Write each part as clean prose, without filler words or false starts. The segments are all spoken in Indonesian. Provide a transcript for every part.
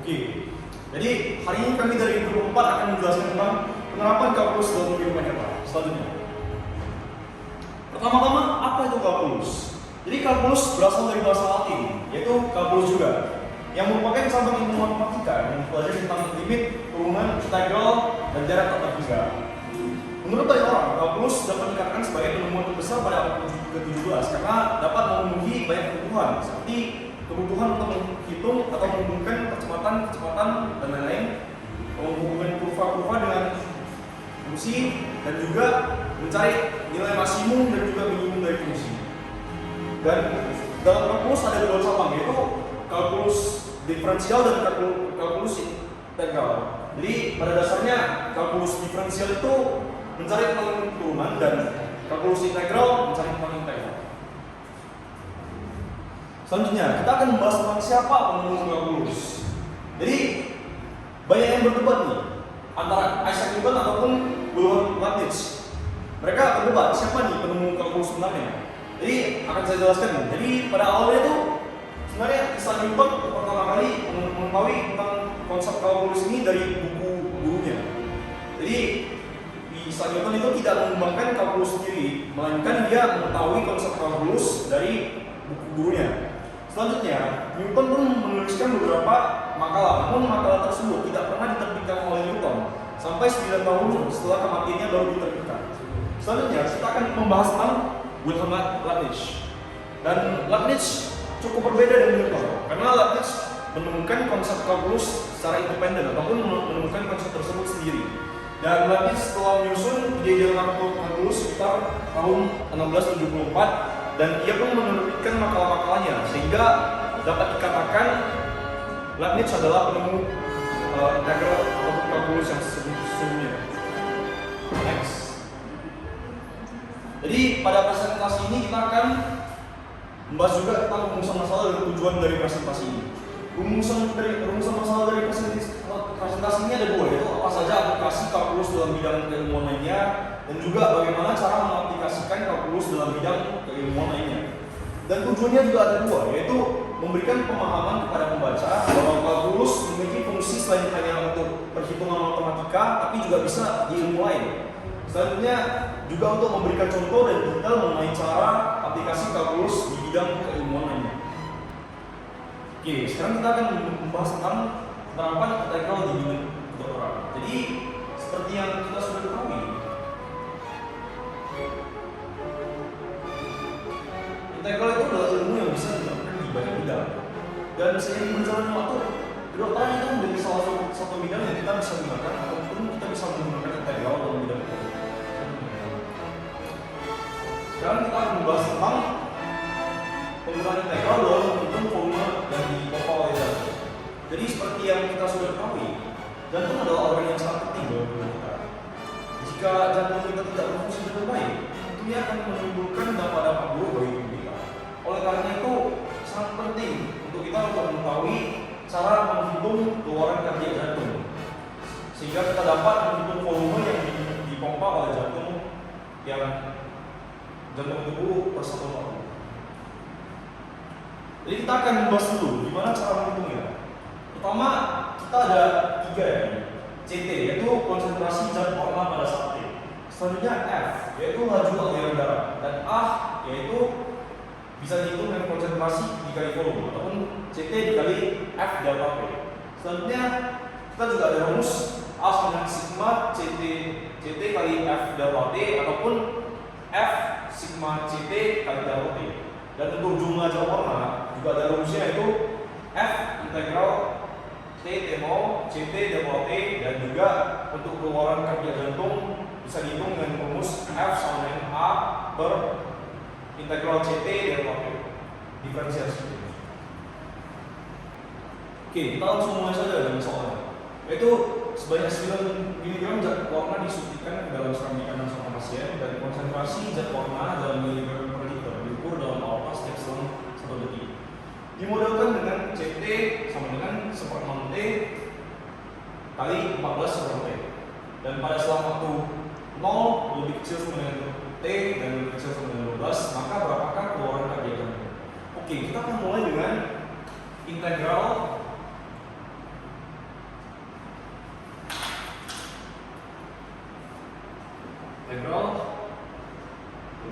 Oke, jadi hari ini kami dari grup 4 akan menjelaskan tentang penerapan kalkulus dalam kehidupan nyata. Selanjutnya, pertama-tama apa itu kalkulus? Jadi kalkulus berasal dari bahasa Latin, yaitu calculus juga, yang merupakan cabang ilmu matematika yang mempelajari tentang limit, hubungan, integral, dan jarak tak terhingga. Menurut banyak orang, kalkulus dapat dikatakan sebagai penemuan terbesar pada abad ke-17 karena dapat memenuhi banyak kebutuhan seperti kebutuhan untuk menghitung atau menghubungkan kecepatan dan lain-lain, menghubungkan kurva-kurva dengan fungsi, dan juga mencari nilai maksimum dan juga minimum dari fungsi. Dan dalam kalkulus ada dua cabang, yaitu kalkulus diferensial dan kalkulus integral. Jadi pada dasarnya kalkulus diferensial itu mencari tentang turunan dan kalkulus integral mencari tentang integral. Selanjutnya kita akan membahas tentang siapa penemu kalkulus. Jadi banyak yang berdebat nih antara Isaac Newton ataupun Wilhelm Leibniz. Mereka berdebat siapa nih penemu kalkulus sebenarnya. Jadi akan saya jelaskan nih. Jadi pada awalnya itu sebenarnya Isaac Newton pertama kali mengetahui tentang konsep kalkulus ini dari buku gurunya. Jadi Isaac Newton itu tidak mengembangkan kalkulus sendiri, melainkan dia mengetahui konsep kalkulus dari buku gurunya. Selanjutnya, Newton pun menuliskan beberapa makalah, namun makalah tersebut tidak pernah diterbitkan oleh Newton sampai 9 tahun setelah kematiannya baru diterbitkan. Selanjutnya, kita akan membahas tentang Wilhelm Leibniz. Dan Leibniz cukup berbeda dengan Newton, karena Leibniz menemukan konsep kalkulus secara independen ataupun menemukan konsep tersebut sendiri. Dan Leibniz setelah menyusun ide kalkulus sekitar tahun 1674. Dan ia pun menerbitkan makalah-makalahnya sehingga dapat dikatakan Leibniz adalah penemu integral ataupun kalkulus yang sesungguhnya. Next. Jadi pada presentasi ini kita akan membahas juga tentang rumusan masalah dan tujuan dari presentasi ini. Rumusan masalah dari presentasi ini ada dua, yaitu apa saja aplikasi kalkulus dalam bidang keilmuan lainnya, dan juga bagaimana cara mengaplikasikan kalkulus dalam bidang keilmuan lainnya. Dan tujuannya juga ada dua, yaitu memberikan pemahaman kepada pembaca bahwa kalkulus memiliki fungsi selain hanya untuk perhitungan matematika, tapi juga bisa di ilmu lain. Selanjutnya juga untuk memberikan contoh dan detail mengenai cara aplikasi kalkulus di bidang keilmuan lainnya. Oke, sekarang kita akan membahas tentang penerapan integral di bidang kedokteran. Jadi seperti yang kita sudah ketahui, integral itu adalah ilmu yang bisa diterapkan di banyak bidang. Dan seiring berjalannya waktu, kedokteran itu menjadi salah satu bidang yang kita bisa gunakan ataupun kita bisa menggunakan integral dalam bidang kedokteran. Sekarang kita akan membahas tentang penggunaan integral dalam menghitung volume dan dipompa oleh jantung. Jadi seperti yang kita sudah ketahui, jantung adalah organ yang sangat penting dalam tubuh kita. Jika jantung kita tidak berfungsi dengan baik, tentunya akan menimbulkan dampak-dampak buruk bagi tubuh kita. Oleh karena itu, sangat penting untuk kita mengetahui cara menghitung keluaran kardiak jantung, sehingga kita dapat menghitung volume yang dipompa oleh jantung tubuh persatuan waktu. Jadi kita akan membahas dulu gimana cara menghitungnya. Pertama, kita ada 3 ya, CT yaitu konsentrasi zat warna pada saat T. Selanjutnya F yaitu laju aliran darah, dan A yaitu bisa dihitung dengan konsentrasi dikali volume ataupun CT dikali F delta P. Selanjutnya kita juga ada rumus A sama dengan sigma CT kali F delta T ataupun F sigma CT kali delta T. Dan untuk jumlah zat warna juga ada rumusnya, yaitu F integral T T0 CT delta T, dan juga untuk keluaran kardiak jantung bisa dihitung dengan rumus F sama dengan A per integral CT delta T diferensiasi. Oke, kita langsung mulai saja dengan soalnya, yaitu sebanyak 9 mg zat warna disuntikkan ke dalam seram makanan sama pasien, dan konsentrasi zat warna dalam miligram per liter diukur dalam alfa setiap selang 1 detik. Dimodelkan dengan CT sama dengan 1/6 T kali 14/T, dan pada selang waktu 0 lebih kecil sama dengan T dan lebih kecil sama dengan 12, maka berapakah keluaran kardiak jantung? Oke, kita akan mulai dengan integral integral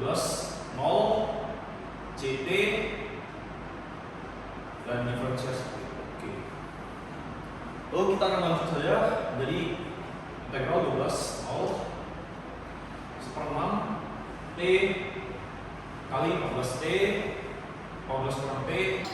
12 0 CT dan diferensiasi. Oke. Lalu kita akan langsung saja. Jadi integral 12 0 1/6 T kali 14 T 14 kurang T.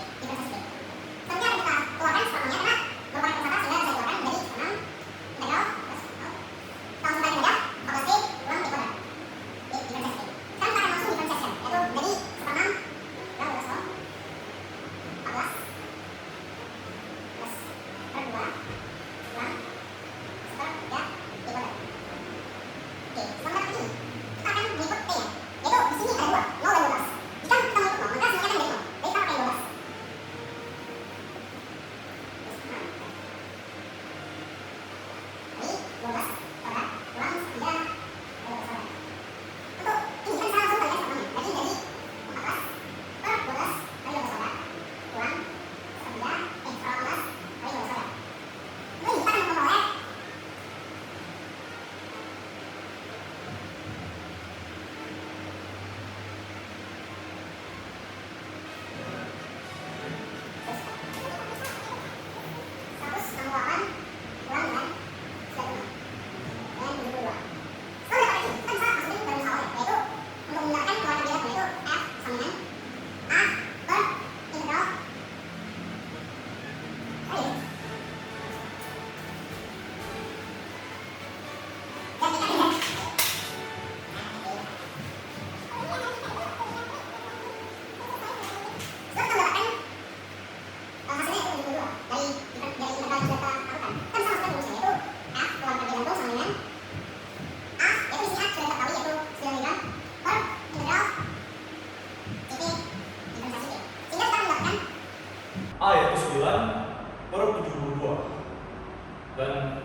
A yaitu 9/72, dan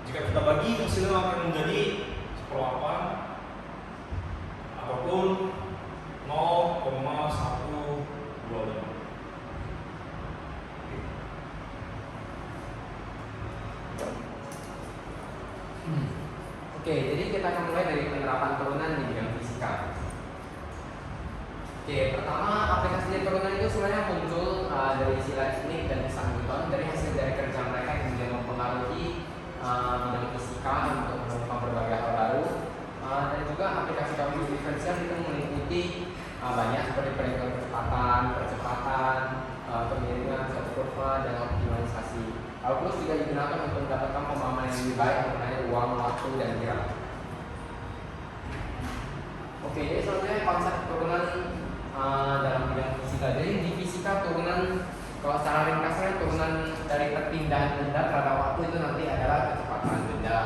jika kita bagi hasilnya akan menjadi 1/8 ataupun 0,125. Oke, jadi kita akan mulai dari penerapan turunan di bidang fisika. Oke, pertama aplikasi turunan itu sebenarnya muncul dari istilah Leibniz dan Isaac Newton dari hasil dari kerja mereka yang kemudian mempengaruhi bidang fisika untuk menemukan berbagai hal baru. Dan juga aplikasi kalkulus diferensial itu meliputi banyak seperti perhitungan percepatan, pemiringan suatu kurva, dan optimalisasi. Kalkulus juga digunakan untuk mendapatkan pemahaman yang lebih baik mengenai ruang, waktu, dan gerak. Oke, jadi selanjutnya konsep turunan dalam bidang fisika. Jadi di fisika turunan, kalau secara ringkasnya turunan dari perpindahan benda terhadap waktu itu nanti adalah kecepatan benda,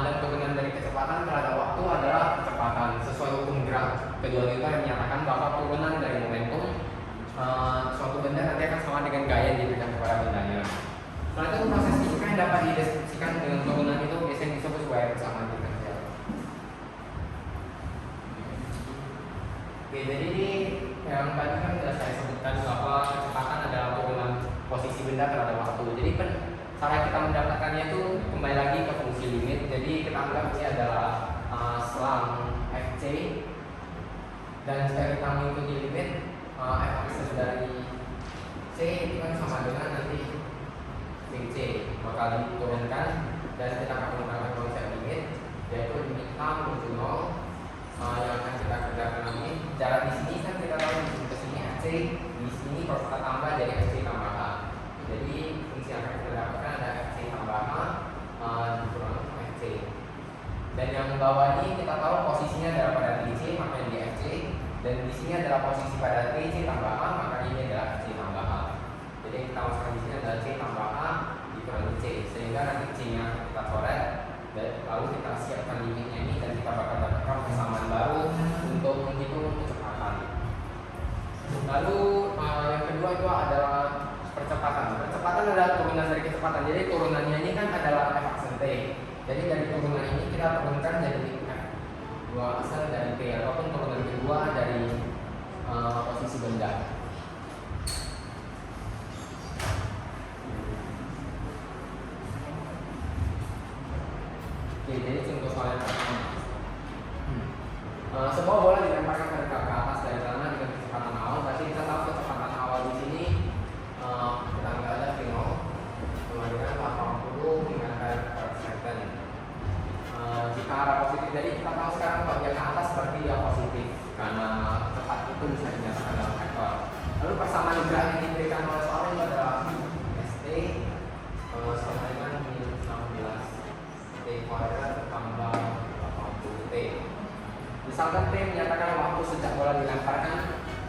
dan turunan dari kecepatan terhadap waktu adalah kecepatan sesuai hukum gerak. Kedua itu yang menyatakan bahwa turunan dari momentum suatu benda nanti akan sama dengan gaya yang diberikan kepada bendanya. Setelah itu proses fisika yang dapat dideskripsikan dengan turunan itu biasanya disebut sebagai persamaan diferensial. Oke, jadi ini yang tadi kan sudah saya sebutkan bahwa kecepatan adalah turunan posisi benda terhadap waktu. Jadi cara kita mendapatkannya itu kembali lagi ke fungsi limit. Jadi kita anggap ini adalah selang Fc, dan jika kita mengikuti limit f(x) dari c itu kan sama dengan nanti c bakal diturunkan, dan kita akan menggunakan konsep limit, yaitu limit h menuju 0 yang akan kita kerjakan nanti. Jarak di sini kan kita tahu di sini ke sini fc, di sini kalau kita tambah jadi fc tambah h. Jadi fungsi yang akan kita dapatkan ada fc tambah h dikurang fc. Dan yang bawah ini kita tahu posisinya adalah pada dc, maka ini fc. Dan di sini adalah posisi pada c tambah h, maka ini adalah c tambah h. Jadi kita masukkan di sini adalah c tambah h dikurangi c, sehingga nanti c-nya kita coret, dan lalu kita siapkan limitnya ini, dan kita bakal dapatkan persamaan baru untuk menghitung kecepatan. Lalu yang kedua itu adalah percepatan. Percepatan adalah turunan dari kecepatan. Jadi turunannya ini kan adalah f(t). Jadi dari turunan ini kita turunkan jadi f2 asal dari t, ataupun turunan kedua dari posisi benda. Oke, jadi contoh soal yang pertama.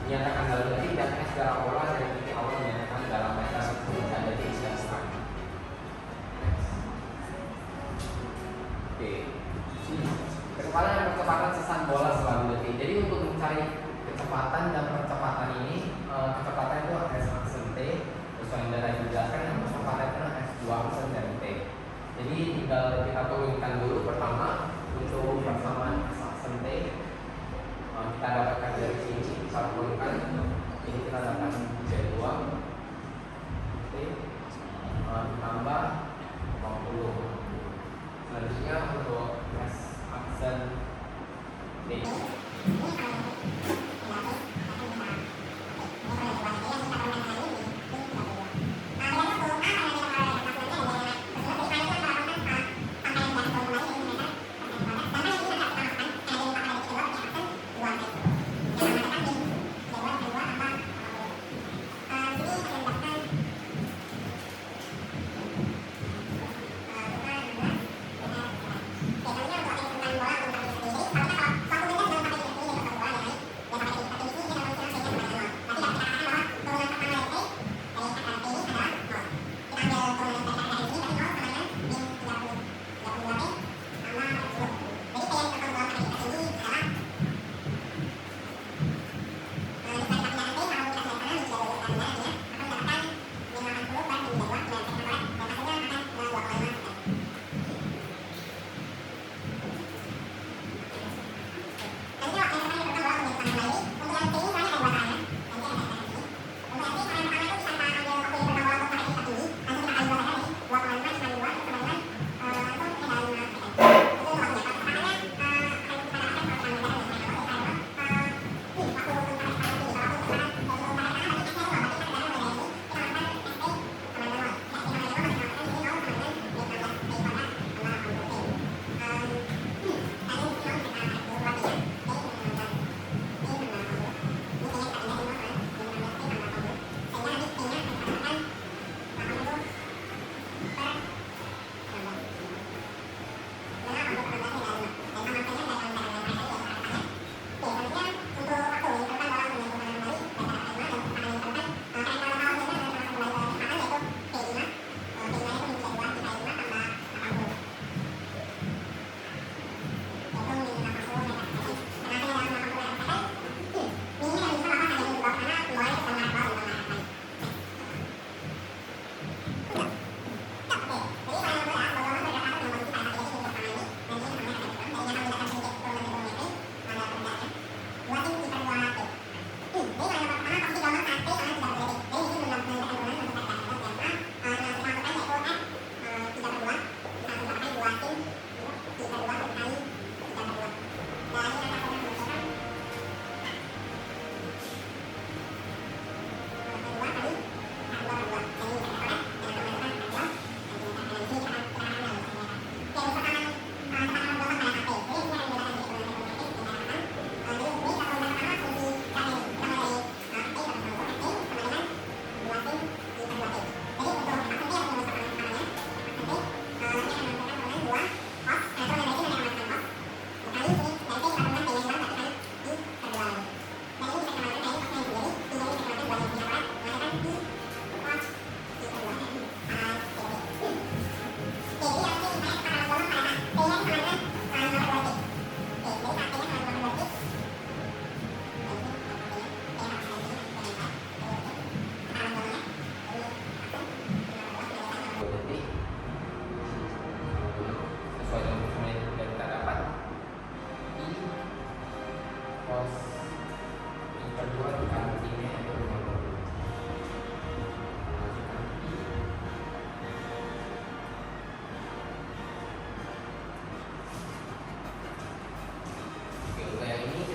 menyatakan dalam detik datanya secara pola dari titik awal menyatakan dalam meter dan detik dan setengah. Oke. Kecepatan dan percepatan sesan bola selama detik. Jadi untuk mencari kecepatan dan percepatan ini, kecepatan itu S T, terus yang dari dijelaskan yang percepatan itu S2 dari T. Jadi tinggal kita turunkan dulu pertama untuk persamaan S T. Kita dapatkan dari sini, kita turunkan ini kita dapatkan C2 T ditambah 50. Selanjutnya untuk S aksen D.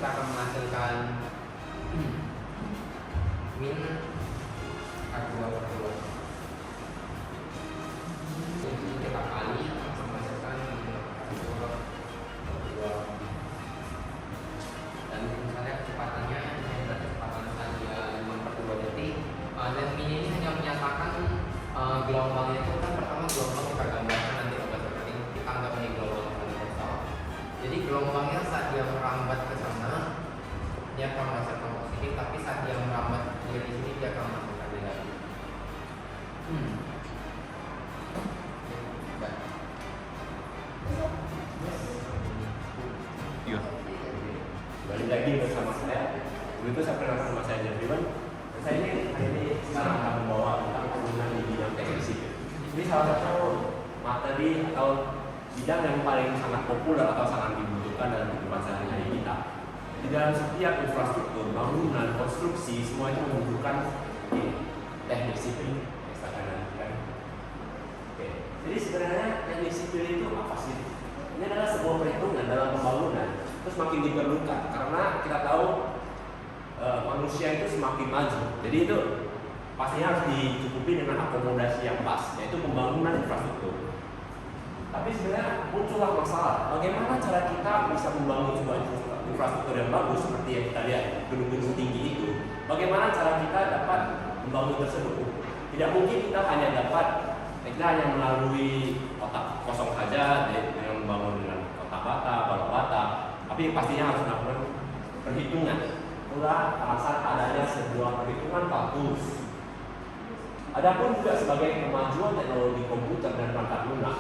kita akan menghasilkan min K2 per 2. Jadi kita kali akan menghasilkan min K2 per 2. Dan misalnya kecepatannya ini adalah kecepatan saja 5 per 2 detik. Dan min ini hanya menyatakan gelombangnya itu kan pertama gelombang kita gambarkan nanti seperti kita anggap ini gelombang universal. Jadi gelombangnya saat dia merambat ke sana dia akan menghasilkan positif, tapi saat dia kemudian di sini dia akan melakukan denda. Iya. Balik lagi bersama saya. Dulu itu saya pernah sama saya Jerman. Saya ini sekarang akan membawa tentang penggunaan di bidang teknik sipil. Ini salah satu materi atau bidang yang paling sangat populer atau sangat dibutuhkan dalam kehidupan sehari-hari kita. Di dalam setiap infrastruktur, bangunan, konstruksi, semua itu membutuhkan teknik sipil. Oke. Jadi sebenarnya teknik sipil itu apa sih? Ini adalah sebuah perhitungan dalam pembangunan. Terus makin diperlukan karena kita tahu manusia itu semakin maju. Jadi itu pastinya harus dicukupi dengan akomodasi yang pas, yaitu pembangunan infrastruktur. Tapi sebenarnya muncullah masalah. Bagaimana cara kita bisa membangun sebuah infrastruktur yang bagus seperti yang kita lihat gedung-gedung tinggi itu? Bagaimana cara kita dapat membangun tersebut? Tidak mungkin kita hanya melalui otak kosong saja dengan membangun dengan kotak bata, balok bata. Tapi pastinya harus melakukan perhitungan. Itulah alasan adanya sebuah perhitungan kalkulus. Adapun juga sebagai kemajuan teknologi komputer dan perangkat lunak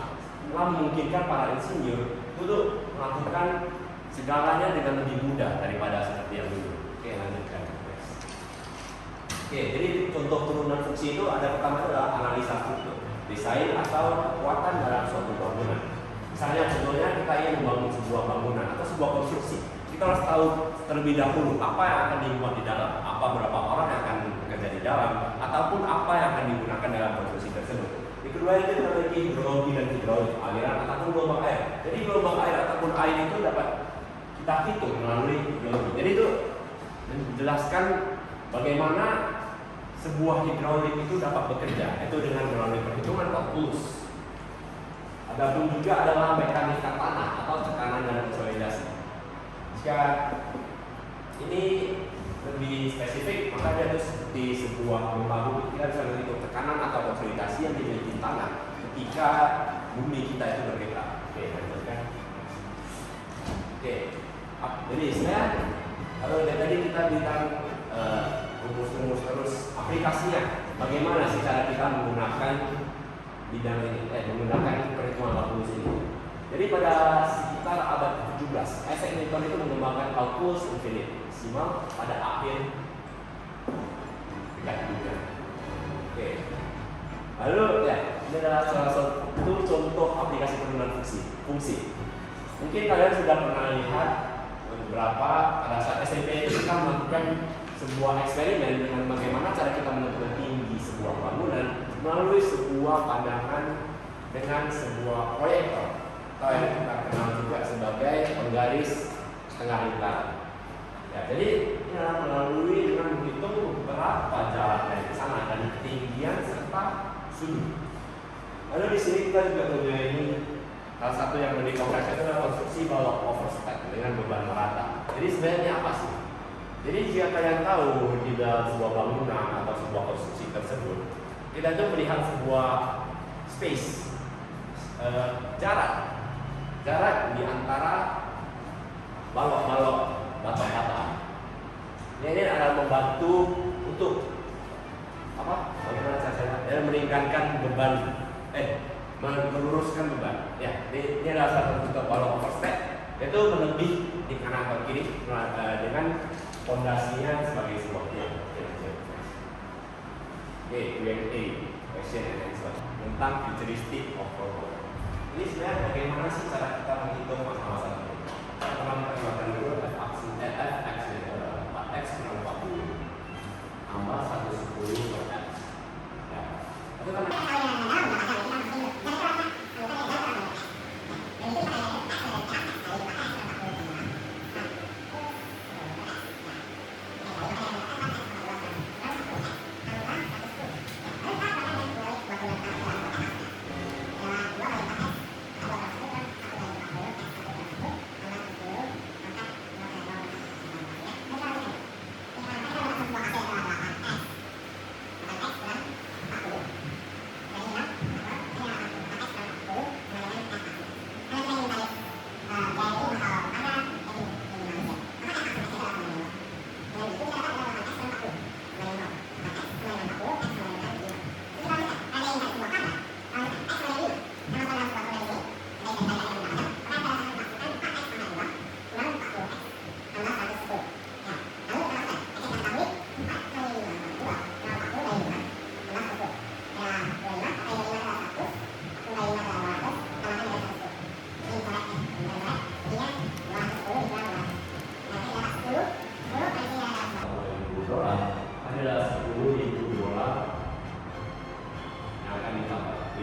telah memungkinkan para insinyur untuk melakukan segalanya dengan lebih mudah daripada seperti yang dulu. Oke, lanjutkan. Oke, jadi contoh turunan fungsi itu ada pertama adalah analisa struktur, desain atau kekuatan dalam suatu bangunan. Misalnya contohnya kita ingin membangun sebuah bangunan atau sebuah konstruksi. Kita harus tahu terlebih dahulu apa yang akan dimuat di dalam, berapa orang yang akan bekerja di dalam, ataupun apa yang akan digunakan dalam konstruksi tersebut. Yang kedua itu kita memiliki hidrologi dan hidrolik, aliran ataupun gelombang air. Jadi gelombang air ataupun air itu dapat kita hitung melalui hidrologi. Jadi itu menjelaskan bagaimana sebuah hidrolik itu dapat bekerja, itu dengan melalui perhitungan kalkulus. Adapun juga adalah mekanika tanah atau tekanan dan konsolidasi. Jika ini lebih spesifik, maka dia itu seperti sebuah pembangunan. Kita bisa menghitung tekanan atau konsolidasi yang dimiliki tanah ketika bumi kita itu bergerak. Oke, lanjutkan. Oke, jadi sebenarnya kalau tadi kita bilang rumus-rumus terus aplikasinya, bagaimana sih cara kita menggunakan bidang ini, menggunakan perhitungan kalkulus ini. Jadi pada sekitar abad 17, Isaac Newton itu mengembangkan kalkulus infinitesimal pada akhir dekade dunia. Oke. Lalu ya, ini adalah salah satu contoh aplikasi penurunan fungsi. Mungkin kalian sudah pernah lihat beberapa pada saat SMP itu kita melakukan sebuah eksperimen dengan bagaimana cara kita menentukan tinggi sebuah bangunan melalui sebuah pandangan dengan sebuah proyektor atau yang kita kenal juga sebagai penggaris setengah lingkaran. Ya, jadi ini adalah melalui dengan menghitung berapa jarak dari sana dan ketinggian serta sudut. Lalu di sini kita juga mempunyai salah satu yang lebih kompleks itu adalah konstruksi balok overstep dengan beban merata. Jadi sebenarnya apa sih? Jadi jika kalian tahu di dalam sebuah bangunan atau sebuah konstruksi tersebut, kita itu melihat sebuah space, jarak di antara balok-balok bata-bata. Ini adalah membantu untuk apa? Bagaimana caranya? Meringankan beban, meluruskan beban. Ya, ini adalah satu contoh balok overstep, yaitu melebih di kanan atau kiri dengan fondasinya sebagai sebuah tiang. Q&A, question and answer tentang futuristic of robot. Ini sebenarnya bagaimana sih cara kita menghitung masa-masa ini? Pertama kita gunakan dulu Fx kurang 40 tambah 110 per x. Ya, itu kan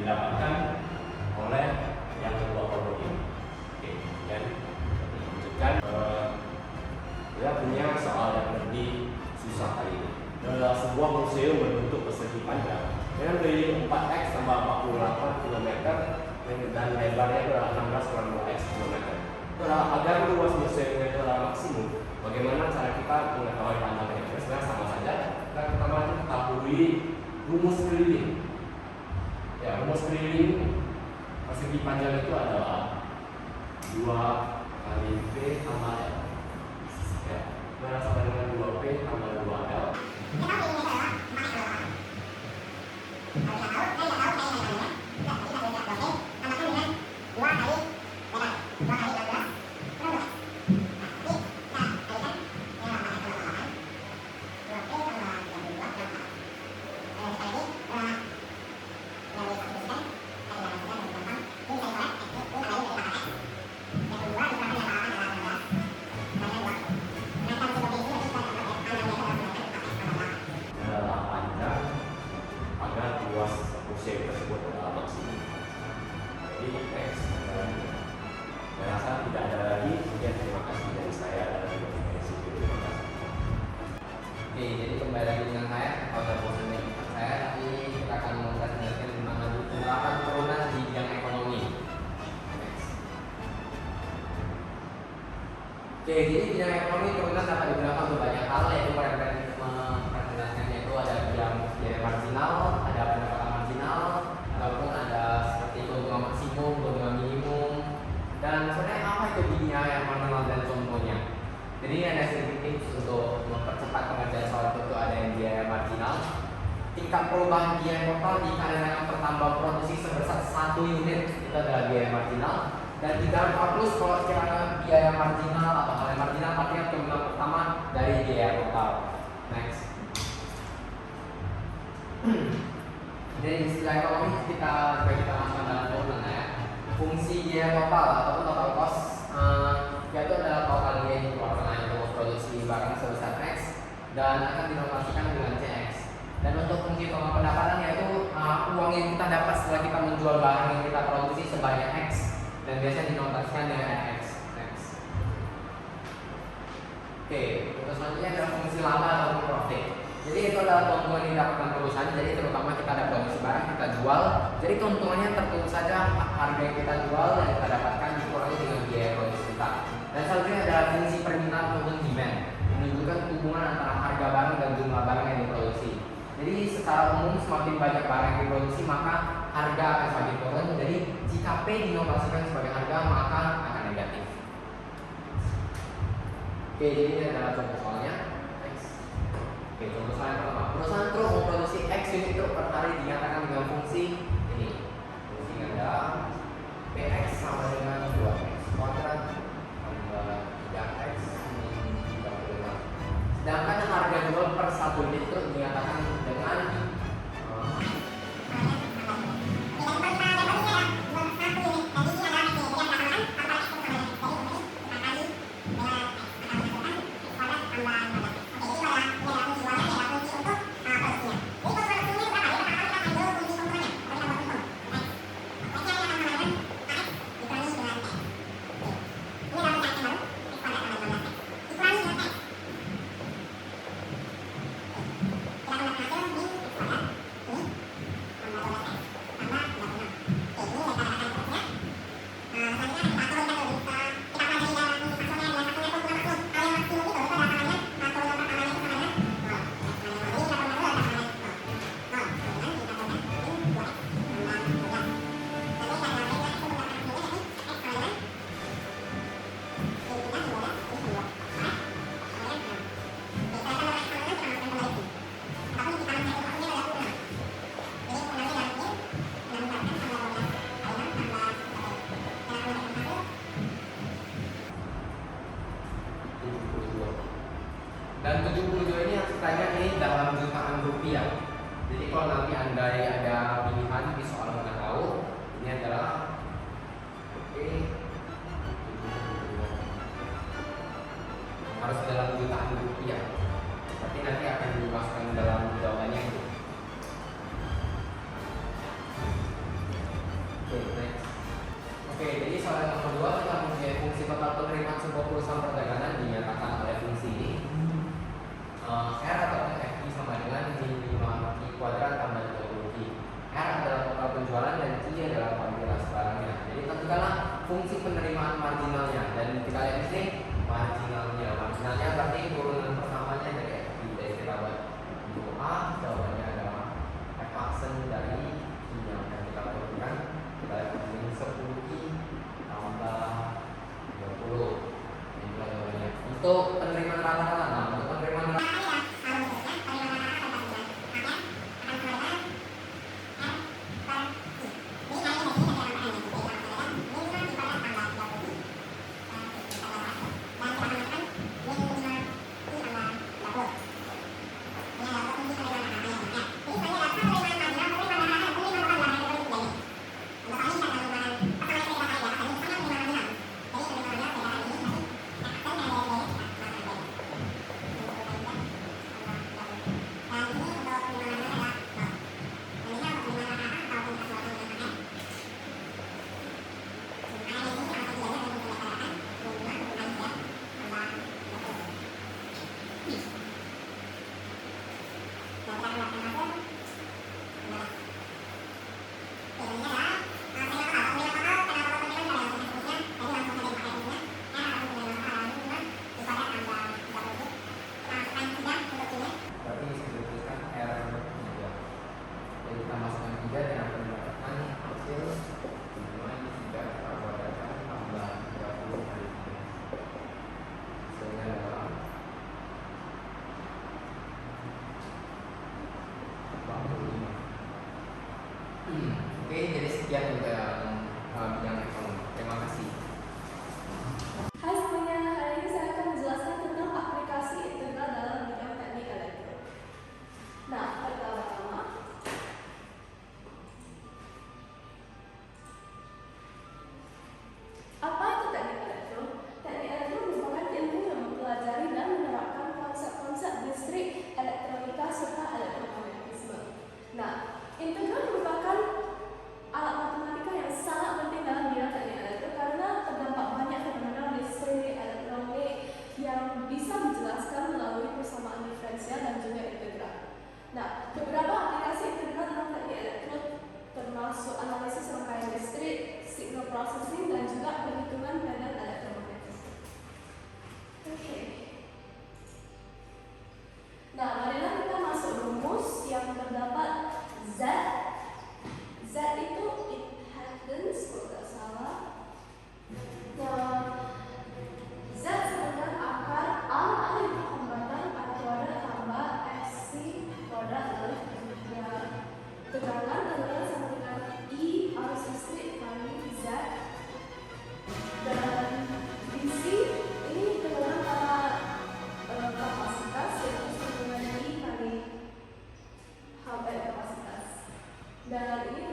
didapatkan oleh yang kedua kelompok ini. Oke, dan lanjutkan. Kita punya soal yang lebih susah kali ini. Adalah sebuah museum berbentuk persegi panjang dengan berdiri 4x tambah 48 km dan lebarnya adalah 16 kurang 2x km. Agar luas museumnya adalah maksimum, bagaimana cara kita mengetahui panjangnya? Sebenarnya sama saja. Kita pertama ketahui rumus keliling. Ya, rumus keliling persegi panjang itu adalah 2 kali P tambah L. Ya, sama dengan 2P tambah 2L. Adalah panjang agar luas museum tersebut adalah maksimum. Jadi next, saya rasa tidak ada lagi. Sekian, terima kasih dari saya dan terima kasih. Terima kasih. Oke, jadi kembali lagi dengan saya. Kalau ada bosan dengan saya, tapi kita akan mempresentasikan tentang penerapan turunan di bidang ekonomi. Next. Oke, jadi bidang ekonomi turunan dapat digunakan untuk banyak hal, yaitu presentasinya itu ada biaya marginal, ada pendapatan marginal, ataupun ada seperti keuntungan maksimum, keuntungan minimum, dan sebenarnya apa itu biaya marginal dan contohnya. Jadi ada sedikit tips untuk mempercepat pengerjaan soal itu ada yang biaya marginal. Tingkat perubahan biaya total dikarenakan pertambahan produksi sebesar 1 unit itu adalah biaya marginal. Dan 340 kalau secara biaya marginal atau hal yang marginal artinya keuntungan pertama dari biaya total. Next. Jadi istilah ekonomi kita masukkan dalam turunan ya. Fungsi biaya total ataupun total cost yaitu adalah total biaya yang dikeluarkan untuk produksi barang sebesar X dan akan dinotasikan dengan CX. Dan untuk fungsi total pendapatan yaitu uang yang kita dapat setelah kita menjual barang yang kita produksi sebanyak X dan biasanya dinotasikan dengan X. Next. Oke, untuk selanjutnya adalah fungsi laba ataupun profit. Jadi itu adalah keuntungan yang didapatkan perusahaan. Jadi terutama kita ada produksi barang kita jual. Jadi keuntungannya tertentu saja harga yang kita jual dan kita dapatkan dikurangi dengan biaya produksi kita. Dan selanjutnya adalah fungsi permintaan maupun demand, menunjukkan hubungan antara harga barang dan jumlah barang yang diproduksi. Jadi secara umum semakin banyak barang yang diproduksi maka harga akan semakin turun. Jadi jika P dinotasikan sebagai harga maka akan negatif. Oke, jadi ini adalah contoh soalnya. Oke, contoh soal yang pertama. Perusahaan truk memproduksi X unit truk per hari dinyatakan dengan fungsi ini. Fungsinya adalah PX sama dengan 2X kuadrat tambah 3X min 35. Sedangkan harga jual per 1 unit truk dinyatakan dengan dan 72 ini yang ceritanya ini dalam jutaan rupiah. Jadi kalau nanti andai ada pilihan di soal mana tahu, ini adalah harus dalam jutaan rupiah. Tapi nanti akan dimasukkan dalam jawabannya itu. fungsi penerimaan marginalnya, dan kita lihat di sini marginalnya berarti turunan pertamanya dari FP. Jadi kita buat untuk A, jawabannya adalah F aksen dari I yang akan kita turunkan. Kita lihat di sini 10 I tambah 20. Itulah jawabannya. Untuk penerimaan rata-rata, nah untuk penerimaan rata berarti sudah dituliskan R3. Jadi kita masukkan 3 dan akan mendapatkan hasil 5 ini 3 kita buatkan tambah 30 kali 3. Hasilnya adalah 45. Oke, jadi sekian untuk bidang ekonomi. Terima kasih. Hai semuanya, hari ini saya akan menjelaskan tentang aplikasi integral dalam bidang teknik elektro. Nah, pertama-tama, apa itu teknik elektro? Teknik elektro merupakan ilmu yang mempelajari dan menerapkan konsep-konsep listrik, elektronika, serta elektromagnetisme. Nah, integral merupakan alat matematika yang sangat penting dalam bidang teknik elektro karena terdapat banyak fenomena listrik, elektronik yang bisa dijelaskan melalui persamaan diferensial dan juga integral. Nah, beberapa aplikasi integral dalam teknik elektro termasuk analisis rangkaian listrik, signal processing, dan juga perhitungan pedal elektromagnetisme. Oke. Nah, marilah kita masuk rumus yang terdapat Z. Z itu impedance, kalau tidak salah. Nah, Z sebenarnya akar A alif hambatan A kuadrat tambah FC kuadrat alif ya. Tegangan adalah sama dengan I arus listrik kali Z. Dan DC ini tegangan pada kapasitas, yaitu sama dengan I kali HB kapasitas. Dan ini